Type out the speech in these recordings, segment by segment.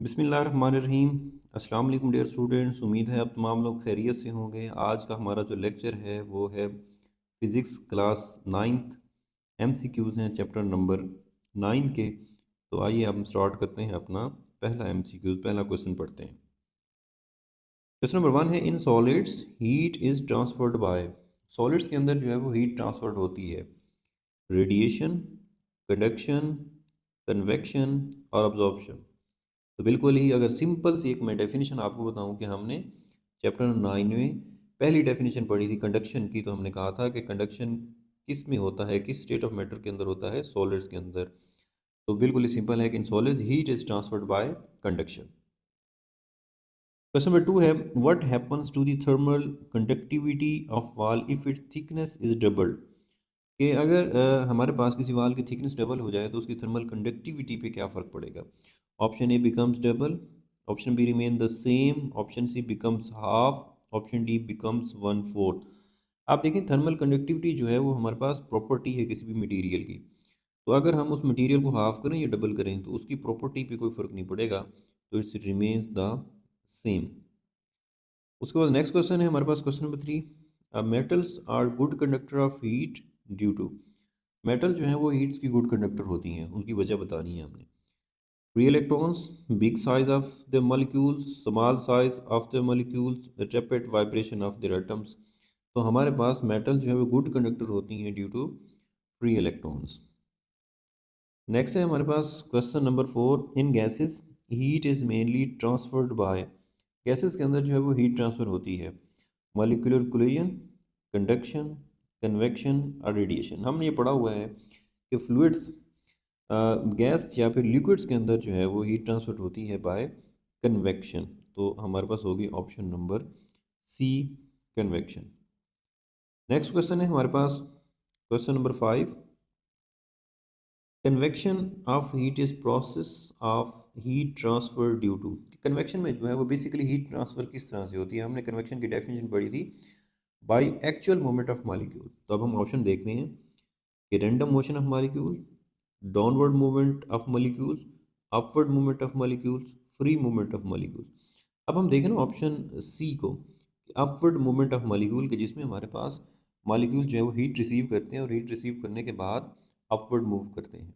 बिस्मिल्लाहिर्रहमानिर्रहीम। अस्सलाम वालेकुम डियर स्टूडेंट्स, उम्मीद है आप तमाम लोग खैरियत से होंगे। आज का हमारा जो लेक्चर है वो है फ़िज़िक्स क्लास नाइन्थ। MCQs हैं चैप्टर नंबर 9 के। तो आइए हम स्टार्ट करते हैं अपना पहला MCQs, पहला क्वेश्चन पढ़ते हैं। क्वेश्चन नंबर 1 है, इन solids heat is transferred by. Solids के अंदर जो है वो हीट ट्रांसफर्ड होती है रेडिएशन, कंडक्शन, कन्वेक्शन और अब्जॉर्प्शन। तो बिल्कुल ही अगर सिंपल सी एक मैं डेफिनेशन आपको बताऊं कि हमने चैप्टर 9 में पहली डेफिनेशन पढ़ी थी कंडक्शन की, तो हमने कहा था कि कंडक्शन किस में होता है, किस स्टेट ऑफ मैटर के अंदर होता है, सॉलिड्स के अंदर। तो बिल्कुल ही सिंपल है कि in solids heat is transferred by conduction. Question number 2 है, what happens to the thermal conductivity of wall if its thickness is doubled. कि अगर हमारे पास किसी वाल की थिकनेस डबल हो जाए तो उसकी थर्मल कंडक्टिविटी पे क्या फ़र्क पड़ेगा। Option A becomes double, option B remain the same, option C becomes half, option D becomes one fourth. आप देखें थर्मल कंडक्टिविटी जो है वो हमारे पास प्रॉपर्टी है किसी भी मटेरियल की। तो अगर हम उस मटेरियल को हाफ करें या डबल करें तो उसकी प्रॉपर्टी पे कोई फ़र्क नहीं पड़ेगा, तो इट्स रिमेन्स द सेम। उसके बाद नेक्स्ट क्वेश्चन है हमारे पास question number 3, metals are good conductor of heat due to. Metal जो है वो हीट्स की गुड कंडक्टर होती हैं, उनकी वजह बतानी है हमने। Free electrons, big size of the molecules, small size of the molecules, rapid vibration of the atoms. तो हमारे पास मेटल जो है वो गुड कंडक्टर होती हैं due to free electrons. Next है हमारे पास question number 4, in gases heat is mainly transferred by. Gases के अंदर जो है वो हीट ट्रांसफ़र होती है मॉलिक्यूलर कोलिजन, कंडक्शन, कन्वेक्शन और रेडिएशन। हमने ये पढ़ा हुआ है कि फ्लूइड्स, गैस या फिर लिक्विड्स के अंदर जो है वो हीट ट्रांसफर होती है बाय कन्वेक्शन। तो हमारे पास होगी option number C, convection. Next question है हमारे पास question number 5, convection of heat is process of heat transfer due to. Convection में जो है वो बेसिकली हीट ट्रांसफर किस तरह से होती है, हमने कन्वेक्शन की डेफिनेशन पढ़ी थी by actual movement of molecule. तो अब हम ऑप्शन देखते हैं कि random motion of molecule, downward movement of molecules, upward movement of molecules, free movement of molecules. अब हम देखें ना ऑप्शन सी को, अपवर्ड मूवमेंट ऑफ मॉलिक्यूल के, जिसमें हमारे पास मॉलिक्यूल जो है वो हीट रिसीव करते हैं और हीट रिसीव करने के बाद अपवर्ड मूव करते हैं।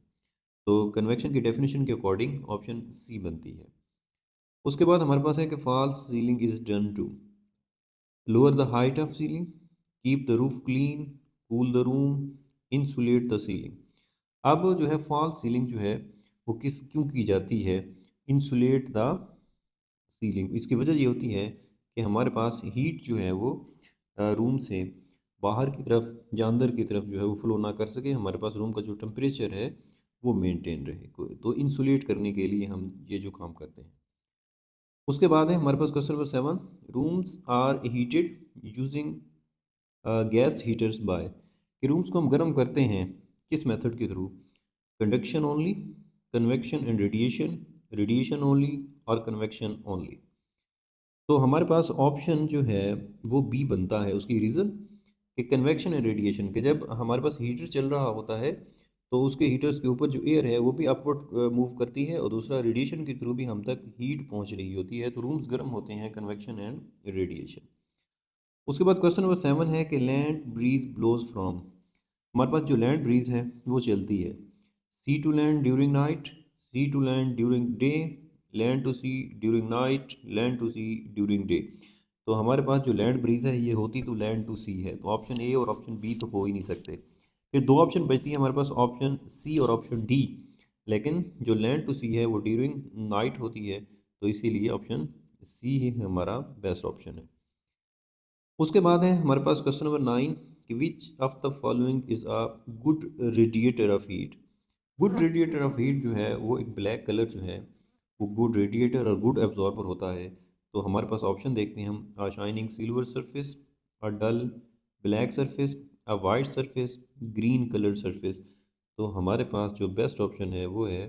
तो कन्वेक्शन की डेफिनेशन के अकॉर्डिंग ऑप्शन सी बनती है। उसके बाद हमारे पास है कि false ceiling is done to lower the height of ceiling, keep the roof clean, cool the room, insulate the ceiling. अब जो है फॉल्स सीलिंग जो है वो किस क्यों की जाती है, इंसुलेट द सीलिंग। इसकी वजह ये होती है कि हमारे पास हीट जो है वो रूम से बाहर की तरफ या अंदर की तरफ जो है वो फ्लो ना कर सके, हमारे पास रूम का जो टेम्परेचर है वो मेंटेन रहे। तो इंसुलेट करने के लिए हम ये जो काम करते हैं। उसके बाद है हमारे पास question number 7, rooms are heated using gas heaters by. कि रूम्स को हम गर्म करते हैं किस मेथड के through, conduction only, convection and radiation, radiation only और कन्वेक्शन ओनली। तो हमारे पास ऑप्शन जो है वो बी बनता है। उसकी रीज़न कि कन्वेक्शन एंड रेडिएशन के, जब हमारे पास हीटर चल रहा होता है तो उसके हीटर्स के ऊपर जो एयर है वो भी अपवर्ड मूव करती है, और दूसरा रेडिएशन के थ्रू भी हम तक हीट पहुंच रही होती है। तो रूम्स गर्म होते हैं, कन्वेक्शन एंड रेडिएशन। उसके बाद क्वेश्चन नंबर 7 है कि लैंड ब्रीज ब्लोज फ्रॉम। हमारे पास जो लैंड ब्रीज है वो चलती है sea to land during night, sea to land during day, land to sea during night, land to sea during day. तो हमारे पास जो लैंड ब्रीज है ये होती तो लैंड टू सी है, तो ऑप्शन ए और ऑप्शन बी तो हो ही नहीं सकते। फिर दो ऑप्शन बचती है हमारे पास, ऑप्शन सी और ऑप्शन डी। लेकिन जो लैंड टू सी है वो ड्यूरिंग नाइट होती है, तो इसीलिए ऑप्शन सी ही हमारा बेस्ट ऑप्शन है। उसके बाद है हमारे पास क्वेश्चन नंबर 9 कि which of the following is a good radiator of heat. Good radiator of heat जो है वो एक ब्लैक कलर जो है वो गुड रेडिएटर और गुड एब्जॉर्बर होता है। तो हमारे पास ऑप्शन देखते हैं हम, a shining silver surface, a dull black surface, a white surface, green colour surface. तो हमारे पास जो बेस्ट ऑप्शन है वो है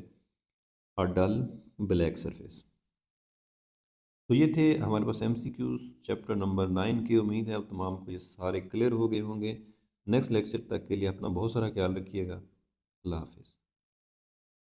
अ डल ब्लैक सरफेस। तो ये थे हमारे पास MCQs चैप्टर नंबर 9 की। उम्मीद है अब तमाम को ये सारे क्लियर हो गए होंगे। नेक्स्ट लेक्चर तक के लिए अपना बहुत सारा ख्याल रखिएगा। अल्लाह हाफिज़।